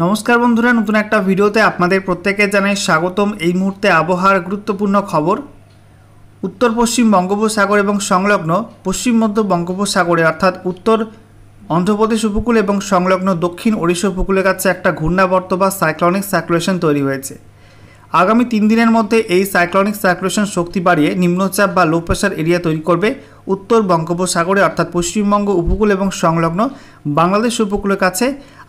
নমস্কার বন্ধুরা, নতুন একটা ভিডিওতে আপনাদের প্রত্যেককে জানাই স্বাগতম। এই মুহূর্তে আবহাওয়ার গুরুত্বপূর্ণ খবর। উত্তর পশ্চিম বঙ্গোপসাগর এবং সংলগ্ন পশ্চিম মধ্য বঙ্গোপসাগরে অর্থাৎ উত্তর অন্ধ্রপ্রদেশ উপকূল এবং সংলগ্ন দক্ষিণ ওড়িশা উপকূলের কাছে একটা ঘূর্ণাবর্ত বা সাইক্লনিক সার্কুলেশন তৈরি হয়েছে। আগামী 3 দিনের মধ্যে এই সাইক্লনিক সার্কুলেশন শক্তি বাড়িয়ে নিম্নচাপ বা লো প্রেশার এরিয়া তৈরি করবে উত্তর বঙ্গোপসাগরে অর্থাৎ পশ্চিমবঙ্গ উপকূল এবং সংলগ্ন বাংলাদেশ উপকূলের কাছে।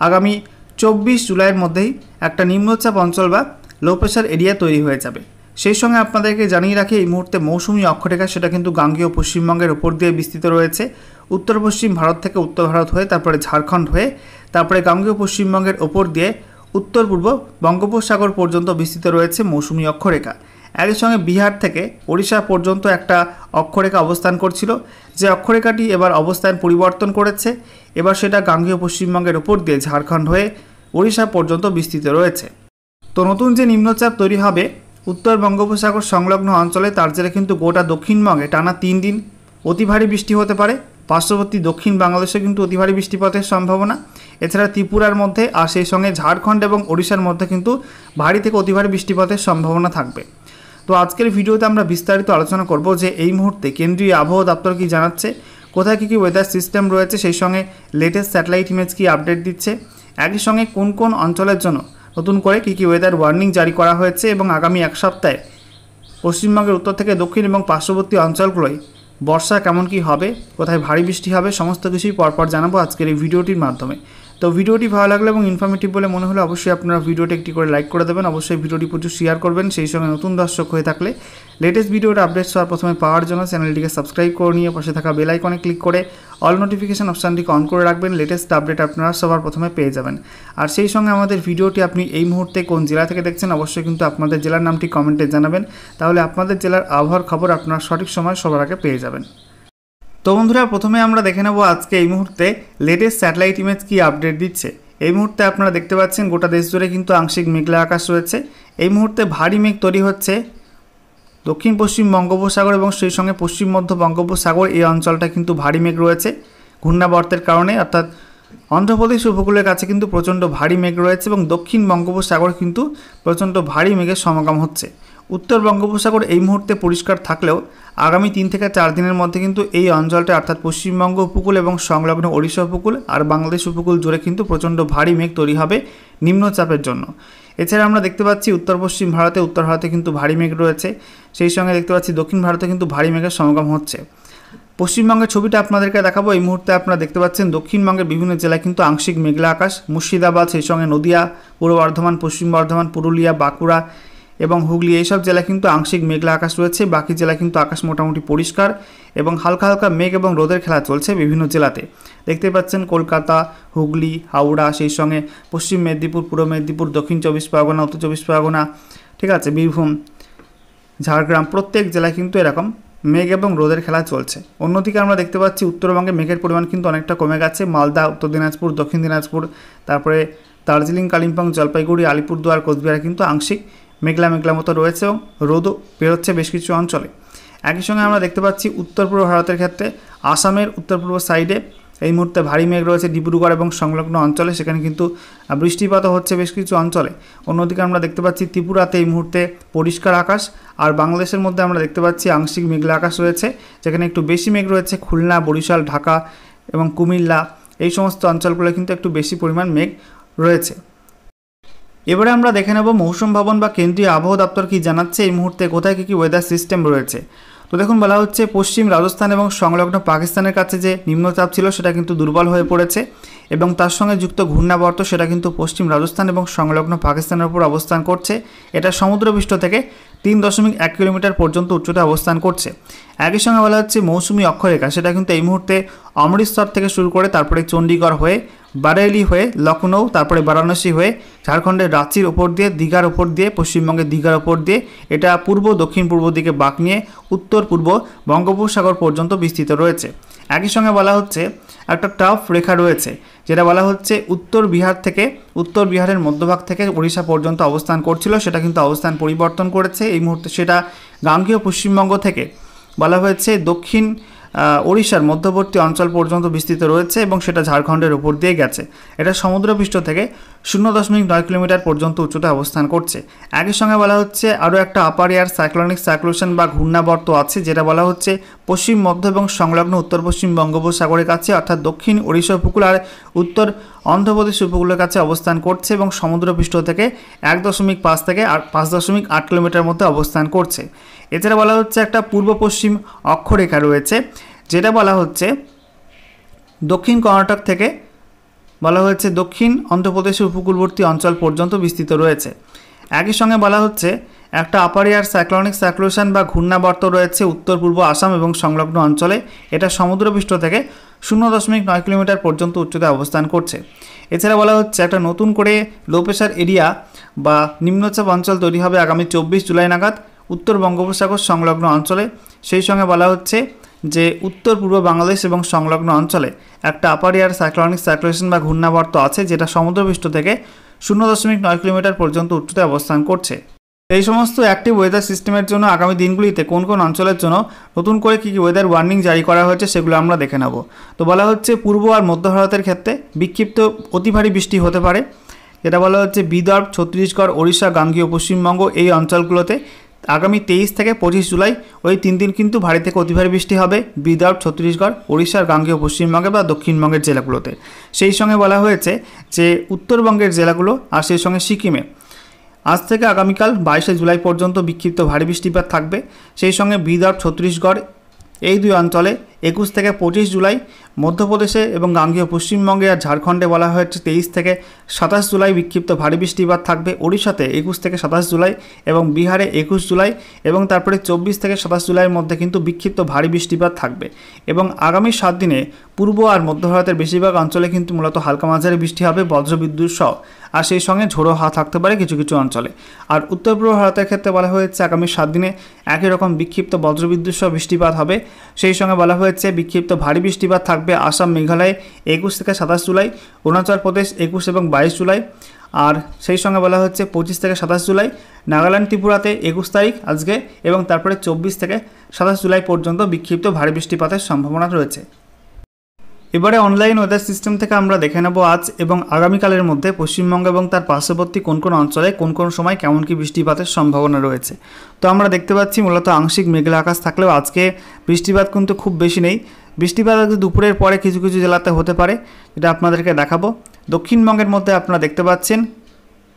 আগামী 24 জুলাইয়ের মধ্যেই একটা নিম্নচাপ অঞ্চল বা লো প্রেশার এরিয়া তৈরি হয়ে যাবে। সেই সঙ্গে আপনাদেরকে জানিয়ে রাখি, এই মুহূর্তে মৌসুমি অক্ষরেখা সেটা কিন্তু গাঙ্গেয় পশ্চিমবঙ্গের ওপর দিয়ে বিস্তৃত রয়েছে। উত্তর পশ্চিম ভারত থেকে উত্তর ভারত হয়ে তারপরে ঝাড়খণ্ড হয়ে তারপরে গাঙ্গেয় পশ্চিমবঙ্গের ওপর দিয়ে উত্তর পূর্ব বঙ্গোপসাগর পর্যন্ত বিস্তৃত রয়েছে মৌসুমি অক্ষরেখা। একই সঙ্গে বিহার থেকে ওড়িশা পর্যন্ত একটা অক্ষরেখা অবস্থান করছিল, যে অক্ষরেখাটি এবার অবস্থান পরিবর্তন করেছে। এবার সেটা গাঙ্গেয় পশ্চিমবঙ্গের ওপর দিয়ে ঝাড়খণ্ড হয়ে ওড়িশা পর্যন্ত বিস্তৃত রয়েছে। তো নতুন যে নিম্নচাপ তৈরি হবে উত্তর বঙ্গোপসাগর সংলগ্ন অঞ্চলে, তার জেরে কিন্তু গোটা দক্ষিণবঙ্গে টানা 3 দিন অতি ভারী বৃষ্টি হতে পারে। পার্শ্ববর্তী দক্ষিণ বাংলাদেশে কিন্তু অতি ভারী বৃষ্টিপাতের সম্ভাবনা। এছাড়া ত্রিপুরার মধ্যে আর সেই সঙ্গে ঝাড়খণ্ড এবং ওড়িশার মধ্যে কিন্তু ভারী থেকে অতি ভারী বৃষ্টিপাতের সম্ভাবনা থাকবে। তো আজকের ভিডিওতে আমরা বিস্তারিত আলোচনা করব যে এই মুহূর্তে কেন্দ্রীয় আবহাওয়া দপ্তর কী জানাচ্ছে, কোথায় কী কী ওয়েদার সিস্টেম রয়েছে, সেই সঙ্গে লেটেস্ট স্যাটেলাইট ইমেজ কী আপডেট দিচ্ছে, একই সঙ্গে কোন কোন অঞ্চলের জন্য নতুন করে কী কী ওয়েদার ওয়ার্নিং জারি করা হয়েছে এবং আগামী এক সপ্তাহে পশ্চিমবঙ্গের উত্তর থেকে দক্ষিণ এবং পার্শ্ববর্তী অঞ্চলগুলোয় বর্ষা কেমন কী হবে, কোথায় ভারী বৃষ্টি হবে, সমস্ত কিছুই পরপর জানাবো আজকের এই ভিডিওটির মাধ্যমে। তো ভিডিওটি ভালো লাগলে এবং ইনফরমেটিভ বলে মনে হলে অবশ্যই আপনারা ভিডিওটি একটি করে লাইক করে দেবেন, অবশ্যই ভিডিওটি প্রচুর শেয়ার করবেন। সেই সঙ্গে নতুন দর্শক হয়ে থাকলে লেটেস্ট ভিডিওর আপডেটস সবার প্রথমে পাওয়ার জন্য চ্যানেলটিকে সাবস্ক্রাইব করে নিয়ে পাশে থাকা বেল আইকনে ক্লিক করে অল নোটিফিকেশন অপশানটিকে অন করে রাখবেন। লেটেস্ট আপডেট আপনারা সবার প্রথমে পেয়ে যাবেন। আর সেই সঙ্গে আমাদের ভিডিওটি আপনি এই মুহূর্তে কোন জেলা থেকে দেখছেন অবশ্যই কিন্তু আপনাদের জেলার নামটি কমেন্টে জানাবেন, তাহলে আপনাদের জেলার আবহাওয়ার খবর আপনারা সঠিক সময় সবার আগে পেয়ে যাবেন। তো বন্ধুরা, প্রথমে আমরা দেখে নেব আজকে এই মুহূর্তে লেটেস্ট স্যাটেলাইট ইমেজ কী আপডেট দিচ্ছে। এই মুহূর্তে আপনারা দেখতে পাচ্ছেন গোটা দেশ জুড়ে কিন্তু আংশিক মেঘলা আকাশ রয়েছে। এই মুহূর্তে ভারী মেঘ তৈরি হচ্ছে দক্ষিণ পশ্চিম বঙ্গোপসাগর এবং সেই সঙ্গে পশ্চিম মধ্য বঙ্গোপসাগর, এই অঞ্চলটা কিন্তু ভারী মেঘ রয়েছে ঘূর্ণাবর্তের কারণে। অর্থাৎ অন্ধ্রপ্রদেশ উপকূলের কাছে কিন্তু প্রচণ্ড ভারী মেঘ রয়েছে এবং দক্ষিণ বঙ্গোপসাগর কিন্তু প্রচণ্ড ভারী মেঘের সমাগম হচ্ছে। উত্তর বঙ্গোপসাগর এই মুহূর্তে পরিষ্কার থাকলেও আগামী 3 থেকে 4 দিনের মধ্যে কিন্তু এই অঞ্চলটা অর্থাৎ পশ্চিমবঙ্গ উপকূল এবং সংলগ্ন ওড়িশা উপকূল আর বাংলাদেশ উপকূল জুড়ে কিন্তু প্রচণ্ড ভারী মেঘ তৈরি হবে নিম্নচাপের জন্য। এছাড়া আমরা দেখতে পাচ্ছি উত্তর পশ্চিম উত্তর ভারতে কিন্তু ভারী মেঘ রয়েছে, সেই সঙ্গে দেখতে পাচ্ছি দক্ষিণ ভারতে কিন্তু ভারী মেঘের সমাগম হচ্ছে। পশ্চিমবঙ্গের ছবিটা আপনাদেরকে দেখাবো। এই মুহূর্তে আপনারা দেখতে পাচ্ছেন দক্ষিণবঙ্গের বিভিন্ন জেলায় কিন্তু আংশিক মেঘলা আকাশ, মুর্শিদাবাদ, সেই সঙ্গে নদিয়া, পূর্ব বর্ধমান, পশ্চিম বর্ধমান, পুরুলিয়া, বাঁকুড়া এবং হুগলি, এইসব জেলায় কিন্তু আংশিক মেঘলা আকাশ রয়েছে। বাকি জেলায় কিন্তু আকাশ মোটামুটি পরিষ্কার এবং হালকা হালকা মেঘ এবং রোদের খেলা চলছে বিভিন্ন জেলাতে। দেখতে পাচ্ছেন কলকাতা, হুগলি, হাওড়া, সেই সঙ্গে পশ্চিম মেদিনীপুর, পূর্ব মেদিনীপুর, দক্ষিণ 24 পরগনা, উত্তর 24 পরগনা, ঠিক আছে, বীরভূম, ঝাড়গ্রাম, প্রত্যেক জেলায় কিন্তু এরকম মেঘ এবং রোদের খেলা চলছে। অন্যদিকে আমরা দেখতে পাচ্ছি উত্তরবঙ্গে মেঘের পরিমাণ কিন্তু অনেকটা কমে গেছে। মালদা, উত্তর দিনাজপুর, দক্ষিণ দিনাজপুর, তারপরে দার্জিলিং, কালিম্পং, জলপাইগুড়ি, আলিপুরদুয়ার, কোচবিহার কিন্তু আংশিক মেঘলা মেঘলা মতো রয়েছে এবং রোদও বেরোচ্ছে বেশ কিছু অঞ্চলে। একই সঙ্গে আমরা দেখতে পাচ্ছি উত্তর পূর্ব ভারতের ক্ষেত্রে আসামের উত্তর পূর্ব সাইডে এই মুহূর্তে ভারী মেঘ রয়েছে ডিব্রুগড় এবং সংলগ্ন অঞ্চলে, সেখানে কিন্তু বৃষ্টিপাতও হচ্ছে বেশ কিছু অঞ্চলে। অন্যদিকে আমরা দেখতে পাচ্ছি ত্রিপুরাতে এই মুহূর্তে পরিষ্কার আকাশ, আর বাংলাদেশের মধ্যে আমরা দেখতে পাচ্ছি আংশিক মেঘলা আকাশ রয়েছে, যেখানে একটু বেশি মেঘ রয়েছে খুলনা, বরিশাল, ঢাকা এবং কুমিল্লা, এই সমস্ত অঞ্চলগুলো কিন্তু একটু বেশি পরিমাণ মেঘ রয়েছে। এবারে আমরা দেখে নেব মৌসুম ভবন বা কেন্দ্রীয় আবহাওয়া দপ্তর কী জানাচ্ছে, এই মুহূর্তে কোথায় কী কী ওয়েদার সিস্টেম রয়েছে। তো দেখুন, বলা হচ্ছে পশ্চিম রাজস্থান এবং সংলগ্ন পাকিস্তানের কাছে যে নিম্নচাপ ছিল সেটা কিন্তু দুর্বল হয়ে পড়েছে এবং তার সঙ্গে যুক্ত ঘূর্ণাবর্ত সেটা কিন্তু পশ্চিম রাজস্থান এবং সংলগ্ন পাকিস্তানের উপর অবস্থান করছে। এটা সমুদ্রপৃষ্ঠ থেকে 3.1 কিলোমিটার পর্যন্ত উচ্চতায় অবস্থান করছে। একই সঙ্গে বলা হচ্ছে মৌসুমি অক্ষরেখা সেটা কিন্তু এই মুহূর্তে অমৃতসর থেকে শুরু করে তারপরে চণ্ডীগড় হয়ে, বারেলি হয়ে, লখনৌ, তারপরে বারাণসী হয়ে, ঝাড়খণ্ডের রাঁচির ওপর দিয়ে, দীঘার ওপর দিয়ে, পশ্চিমবঙ্গের দীঘার ওপর দিয়ে এটা পূর্ব দক্ষিণ পূর্ব দিকে বাঁক নিয়ে উত্তর পূর্ব বঙ্গোপসাগর পর্যন্ত বিস্তৃত রয়েছে। একই সঙ্গে বলা হচ্ছে একটা টাফ রেখা রয়েছে, যেটা বলা হচ্ছে উত্তর বিহারের মধ্যভাগ থেকে ওড়িশা পর্যন্ত অবস্থান করছিল, সেটা কিন্তু অবস্থান পরিবর্তন করেছে। এই মুহূর্তে সেটা গাঙ্গেয় পশ্চিমবঙ্গ থেকে বলা হয়েছে দক্ষিণ ওড়িশার মধ্যবর্তী অঞ্চল পর্যন্ত বিস্তৃত রয়েছে এবং সেটা ঝাড়খণ্ডের উপর দিয়ে গেছে। এটা সমুদ্রপৃষ্ঠ থেকে 0.9 কিলোমিটার পর্যন্ত উচ্চতায় অবস্থান করছে। একই সঙ্গে বলা হচ্ছে আরও একটা আপার এয়ার সাইক্লোনিক সার্কুলেশন বা ঘূর্ণাবর্ত আছে, যেটা বলা হচ্ছে পশ্চিম মধ্য এবং সংলগ্ন উত্তর পশ্চিম বঙ্গোপসাগরের কাছে অর্থাৎ দক্ষিণ ওড়িশা উপকূল আর উত্তর অন্ধ্রপ্রদেশ উপকূলের কাছে অবস্থান করছে এবং সমুদ্রপৃষ্ঠ থেকে 1.5 থেকে 5.8 কিলোমিটার মধ্যে অবস্থান করছে। এছাড়া বলা হচ্ছে একটা পূর্ব পশ্চিম অক্ষরেখা রয়েছে, যেটা বলা হচ্ছে দক্ষিণ কর্ণাটক থেকে বলা হয়েছে দক্ষিণ অন্ধ্রপ্রদেশের উপকূলবর্তী অঞ্চল পর্যন্ত বিস্তৃত রয়েছে। একই সঙ্গে বলা হচ্ছে একটা আপার এয়ার সাইক্লোনিক সার্কুলেশন বা ঘূর্ণাবর্ত রয়েছে উত্তর পূর্ব আসাম এবং সংলগ্ন অঞ্চলে। এটা সমুদ্রপৃষ্ঠ থেকে 0.9 কিলোমিটার পর্যন্ত উচ্চতায় অবস্থান করছে। এছাড়া বলা হচ্ছে একটা নতুন করে লো প্রেশার এরিয়া বা নিম্নচাপ অঞ্চল তৈরি হবে আগামী 24 জুলাই নাগাদ উত্তর বঙ্গোপসাগর সংলগ্ন অঞ্চলে। সেই সঙ্গে বলা হচ্ছে যে উত্তর পূর্ব বাংলাদেশ এবং সংলগ্ন অঞ্চলে একটা আপার এয়ার সাইক্লোনিক সার্কুলেশন বা ঘূর্ণাবর্ত আছে, যেটা সমুদ্রপৃষ্ঠ থেকে 0.9 কিলোমিটার পর্যন্ত উচ্চতায় অবস্থান করছে। এই সমস্ত অ্যাক্টিভ ওয়েদার সিস্টেমের জন্য আগামী দিনগুলিতে কোন কোন অঞ্চলের জন্য নতুন করে কী কী ওয়েদার ওয়ার্নিং জারি করা হয়েছে সেগুলো আমরা দেখে নেব। তো বলা হচ্ছে পূর্ব আর মধ্য ভারতের ক্ষেত্রে বিক্ষিপ্ত অতি ভারী বৃষ্টি হতে পারে, যেটা বলা হচ্ছে বিদর্ভ, ছত্তিশগড়, ওড়িশা, গাঙ্গেয় পশ্চিমবঙ্গ এই অঞ্চলগুলোতে আগামী 23 থেকে 25 জুলাই ওই 3 দিন কিন্তু ভারী থেকে অতি ভারী বৃষ্টি হবে বিদর্ভ, ছত্তিশগড়, ওড়িশার গাঙ্গেয় পশ্চিমবঙ্গে বা দক্ষিণবঙ্গের জেলাগুলোতে। সেই সঙ্গে বলা হয়েছে যে উত্তরবঙ্গের জেলাগুলো আর সেই সঙ্গে সিকিমে আজ থেকে আগামীকাল 22 জুলাই পর্যন্ত বিক্ষিপ্ত ভারী বৃষ্টিপাত থাকবে। সেই সঙ্গে বিদর্ভ, ছত্তিশগড় এই দুই অঞ্চলে 21 থেকে 25 জুলাই, মধ্যপ্রদেশে এবং গাঙ্গেয় পশ্চিমবঙ্গে আর ঝাড়খণ্ডে বলা হয়েছে 23 থেকে 27 জুলাই বিক্ষিপ্ত ভারী বৃষ্টিপাত থাকবে। ওড়িশাতে 21 থেকে 27 জুলাই এবং বিহারে 21 জুলাই এবং তারপরে 24 থেকে 27 জুলাইয়ের মধ্যে কিন্তু বিক্ষিপ্ত ভারী বৃষ্টিপাত থাকবে। এবং আগামী 7 দিনে পূর্ব আর মধ্য ভারতের বেশিরভাগ অঞ্চলে কিন্তু মূলত হালকা মাঝারি বৃষ্টি হবে বজ্রবিদ্যুৎ সহ, আর সেই সঙ্গে ঝোড়ো হাওয়া থাকতে পারে কিছু কিছু অঞ্চলে। আর উত্তর পূর্ব ভারতের ক্ষেত্রে বলা হয়েছে আগামী 7 দিনে একই রকম বিক্ষিপ্ত বজ্রবিদ্যুৎ সহ বৃষ্টিপাত হবে। সেই সঙ্গে বলা হয়েছে বিক্ষিপ্ত ভারী বৃষ্টিপাত থাকবে আসাম, মেঘালয়ে 21 থেকে 27 জুলাই, অরুণাচল প্রদেশ 21 এবং 22 জুলাই, আর সেই সঙ্গে বলা হচ্ছে 25 থেকে 27 জুলাই, নাগাল্যান্ড, ত্রিপুরাতে 21 তারিখ আজকে এবং তারপরে 24 থেকে 27 জুলাই পর্যন্ত বিক্ষিপ্ত ভারী বৃষ্টিপাতের সম্ভাবনা রয়েছে। এবারে অনলাইন ওয়েদার সিস্টেম থেকে আমরা দেখে নেব আজ এবং আগামীকালের মধ্যে পশ্চিমবঙ্গ এবং তার পার্শ্ববর্তী কোন কোন অঞ্চলে কোন কোন সময় কেমন কী বৃষ্টিপাতের সম্ভাবনা রয়েছে। তো আমরা দেখতে পাচ্ছি মূলত আংশিক মেঘলা আকাশ থাকলেও আজকে বৃষ্টিপাত কিন্তু খুব বেশি নেই। বৃষ্টিপাত আজকে দুপুরের পরে কিছু কিছু জেলাতে হতে পারে, যেটা আপনাদেরকে দেখাবো। দক্ষিণবঙ্গের মধ্যে আপনারা দেখতে পাচ্ছেন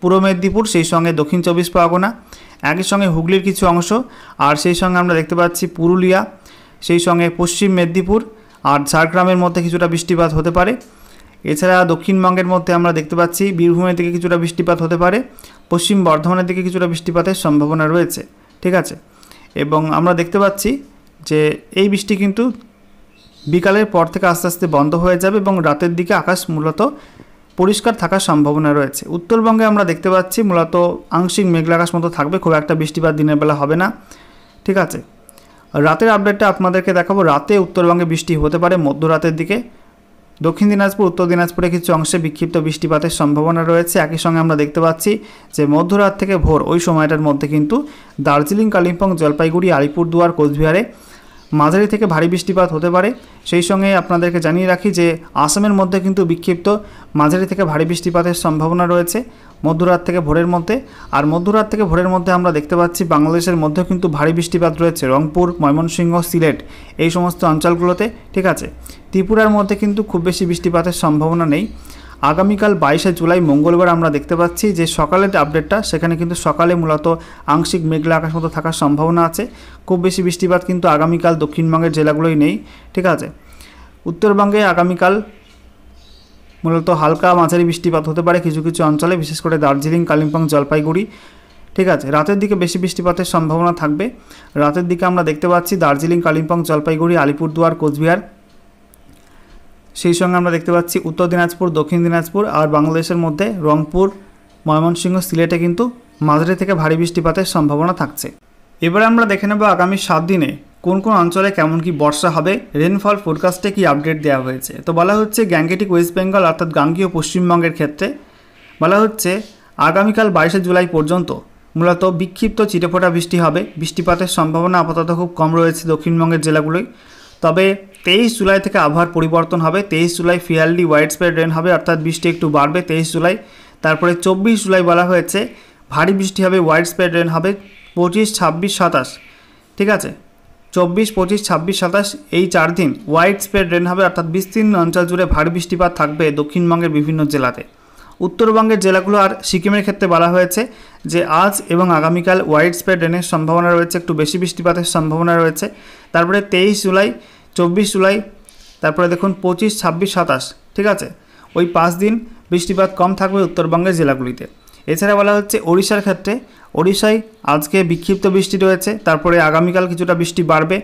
পূর্ব মেদিনীপুর, সেই সঙ্গে দক্ষিণ 24 পরগনা, একই সঙ্গে হুগলির কিছু অংশ, আর সেই সঙ্গে আমরা দেখতে পাচ্ছি পুরুলিয়া, সেই সঙ্গে পশ্চিম মেদিনীপুর আর ঝাড়গ্রামের মধ্যে কিছুটা বৃষ্টিপাত হতে পারে। এছাড়া দক্ষিণবঙ্গের মধ্যে আমরা দেখতে পাচ্ছি বীরভূমের দিকে কিছুটা বৃষ্টিপাত হতে পারে, পশ্চিম বর্ধমানের দিকে কিছুটা বৃষ্টিপাতের সম্ভাবনা রয়েছে, ঠিক আছে। এবং আমরা দেখতে পাচ্ছি যে এই বৃষ্টি কিন্তু বিকালের পর থেকে আস্তে আস্তে বন্ধ হয়ে যাবে এবং রাতের দিকে আকাশ মূলত পরিষ্কার থাকার সম্ভাবনা রয়েছে। উত্তরবঙ্গে আমরা দেখতে পাচ্ছি মূলত আংশিক মেঘলা আকাশ মতো থাকবে, খুব একটা বৃষ্টিপাত দিনের বেলা হবে না, ঠিক আছে। রাতের আপডেটটা আপনাদেরকে দেখাবো। রাতে উত্তরবঙ্গে বৃষ্টি হতে পারে মধ্যরাতের দিকে, দক্ষিণ দিনাজপুর, উত্তর দিনাজপুরে কিছু অংশে বিক্ষিপ্ত বৃষ্টিপাতের সম্ভাবনা রয়েছে। একই সঙ্গে আমরা দেখতে পাচ্ছি যে মধ্যরাত থেকে ভোর ওই সময়টার মধ্যে কিন্তু দার্জিলিং, কালিম্পং, জলপাইগুড়ি, আলিপুরদুয়ার, কোচবিহারে মাঝারি থেকে ভারী বৃষ্টিপাত হতে পারে। সেই সঙ্গে আপনাদেরকে জানিয়ে রাখি যে আসামের মধ্যে কিন্তু বিক্ষিপ্ত মাঝারি থেকে ভারী বৃষ্টিপাতের সম্ভাবনা রয়েছে মধ্যরাত থেকে ভোরের মধ্যে। আর মধ্যরাত থেকে ভোরের মধ্যে আমরা দেখতে পাচ্ছি বাংলাদেশের মধ্যেও কিন্তু ভারী বৃষ্টিপাত রয়েছে রংপুর, ময়মনসিংহ, সিলেট এই সমস্ত অঞ্চলগুলোতে, ঠিক আছে। ত্রিপুরার মধ্যে কিন্তু খুব বেশি বৃষ্টিপাতের সম্ভাবনা নেই। আগামীকাল 22 জুলাই মঙ্গলবার আমরা দেখতে পাচ্ছি যে সকালের আপডেটটা, সেখানে কিন্তু সকালে মূলত আংশিক মেঘলা আকাশ মতো থাকার সম্ভাবনা আছে। খুব বেশি বৃষ্টিপাত কিন্তু আগামীকাল দক্ষিণবঙ্গের জেলাগুলোই নেই, ঠিক আছে। উত্তরবঙ্গে আগামীকাল মূলত হালকা মাঝারি বৃষ্টিপাত হতে পারে কিছু কিছু অঞ্চলে, বিশেষ করে দার্জিলিং, কালিম্পং, জলপাইগুড়ি, ঠিক আছে। রাতের দিকে বেশি বৃষ্টিপাতের সম্ভাবনা থাকবে। রাতের দিকে আমরা দেখতে পাচ্ছি দার্জিলিং, কালিম্পং, জলপাইগুড়ি, আলিপুরদুয়ার, কোচবিহার, সেই সঙ্গে আমরা দেখতে পাচ্ছি উত্তর দিনাজপুর, দক্ষিণ দিনাজপুর আর বাংলাদেশের মধ্যে রংপুর, ময়মনসিংহ, সিলেটে কিন্তু মাঝারি থেকে ভারী বৃষ্টিপাতের সম্ভাবনা থাকছে। এবারে আমরা দেখে নেব আগামী 7 দিনে কোন কোন অঞ্চলে কেমন কি বর্ষা হবে, রেনফল ফোরকাস্টে কি আপডেট দেওয়া হয়েছে। তো বলা হচ্ছে গ্যাংগেটিক ওয়েস্ট বেঙ্গল অর্থাৎ গাঙ্গেয় পশ্চিমবঙ্গের ক্ষেত্রে বলা হচ্ছে আগামীকাল 22 জুলাই পর্যন্ত মূলত বিক্ষিপ্ত চিটেফোঁটা বৃষ্টি হবে। বৃষ্টিপাতের সম্ভাবনা আপাতত খুব কম রয়েছে দক্ষিণবঙ্গের জেলাগুলোয়। তবে 23 জুলাই থেকে আবহাওয়ার পরিবর্তন হবে। 23 July fairly widespread rain হবে, অর্থাৎ বৃষ্টি একটু বাড়বে 23 জুলাই। তারপরে 24 জুলাই বলা হয়েছে ভারী বৃষ্টি হবে, ওয়াইড স্প্রেড রেন হবে 25, 26, 27, ঠিক আছে। 24, 25, 26, 27 এই 4 দিন ওয়াইড স্প্রেড রেন হবে, অর্থাৎ বিস্তীর্ণ অঞ্চল জুড়ে ভারী বৃষ্টিপাত থাকবে দক্ষিণবঙ্গের বিভিন্ন জেলাতে। উত্তরবঙ্গের জেলাগুলো আর সিকিমের ক্ষেত্রে বলা হয়েছে যে আজ এবং আগামীকাল ওয়াইড স্প্রেড রেনের সম্ভাবনা রয়েছে, একটু বেশি বৃষ্টিপাতের সম্ভাবনা রয়েছে। তারপরে 23 জুলাই, 24 জুলাই, তারপরে দেখুন 25, 26, 27, ঠিক আছে। ওই 5 দিন বৃষ্টিপাত কম থাকবে উত্তরবঙ্গের জেলাগুলিতে। এছাড়া বলা হচ্ছে ওড়িশার ক্ষেত্রে, ওড়িশায় আজকে বিক্ষিপ্ত বৃষ্টি রয়েছে, তারপরে আগামীকাল কিছুটা বৃষ্টি বাড়বে।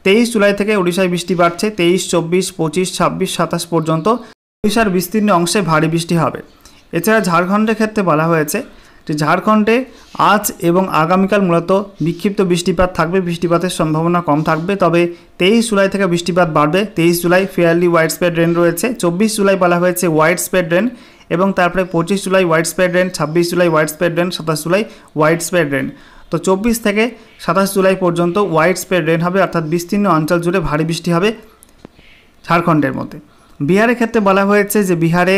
23 জুলাই থেকে ওড়িশায় বৃষ্টি বাড়ছে, 23, 24, 25, 26, 27 পর্যন্ত ওড়িশার বিস্তীর্ণ অংশে ভারী বৃষ্টি হবে। এছাড়া ঝাড়খণ্ডের ক্ষেত্রে বলা হয়েছে যে ঝাড়খণ্ডে আজ এবং আগামীকাল মূলত বিক্ষিপ্ত বৃষ্টিপাত থাকবে, বৃষ্টিপাতের সম্ভাবনা কম থাকবে। তবে 23 জুলাই থেকে বৃষ্টিপাত বাড়বে। 23 July fairly widespread rain রয়েছে, 24 জুলাই বলা হয়েছে ওয়াইড স্প্রেড রেন, এবং তারপরে 25 July widespread rain, 26 July widespread rain, 27 July widespread rain. তো 24 থেকে 27 জুলাই পর্যন্ত ওয়াইড স্প্রেড রেন হবে, অর্থাৎ বিস্তীর্ণ অঞ্চল জুড়ে ভারী বৃষ্টি হবে ঝাড়খণ্ডের মধ্যে। বিহারের ক্ষেত্রে বলা হয়েছে যে বিহারে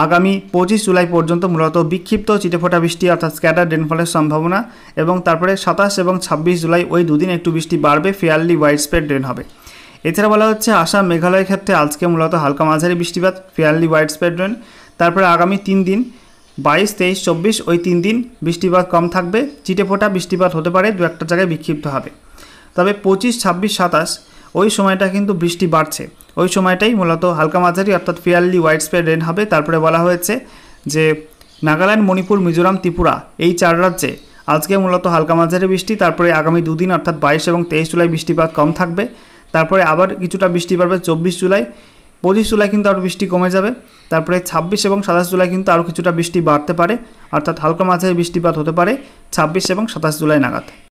আগামী 25 জুলাই পর্যন্ত মূলত বিক্ষিপ্ত চিটেফোঁটা বৃষ্টি অর্থাৎ স্ক্যাটার রেনফলের সম্ভাবনা, এবং তারপরে 27 এবং 26 জুলাই ওই দুদিন একটু বৃষ্টি বাড়বে, ফেয়ারলি ওয়াইড স্প্রেড রেন হবে। এছাড়া বলা হচ্ছে আসাম মেঘালয়ের ক্ষেত্রে আজকে মূলত হালকা মাঝারি বৃষ্টিপাত, ফেয়ারলি ওয়াইড স্প্রেড রেন। তারপরে আগামী 3 দিন 22, 23, 24 ওই 3 দিন বৃষ্টিপাত কম থাকবে, চিটেফোঁটা বৃষ্টিপাত হতে পারে, দু একটা জায়গায় বিক্ষিপ্ত হবে। তবে 25, 26, 27 ওই সময়টা কিন্তু বৃষ্টি বাড়ছে, ওই সময়টাই মূলত হালকা মাঝারি অর্থাৎ ফেয়ারলি ওয়াইড স্প্রেড রেন হবে। তারপরে বলা হয়েছে যে নাগাল্যান্ড, মণিপুর, মিজোরাম, ত্রিপুরা এই 4 রাজ্যে আজকে মূলত হালকা মাঝারি বৃষ্টি, তারপরে আগামী 2 দিন অর্থাৎ 22 এবং 23 জুলাই বৃষ্টিপাত কম থাকবে। তারপরে আবার কিছুটা বৃষ্টি বাড়বে 24 জুলাই, 25 জুলাই কিন্তু আরও বৃষ্টি কমে যাবে। তারপরে 26 এবং 27 জুলাই কিন্তু আরও কিছুটা বৃষ্টি বাড়তে পারে, অর্থাৎ হালকা মাঝারি বৃষ্টিপাত হতে পারে 26 এবং 27 জুলাই নাগাদ।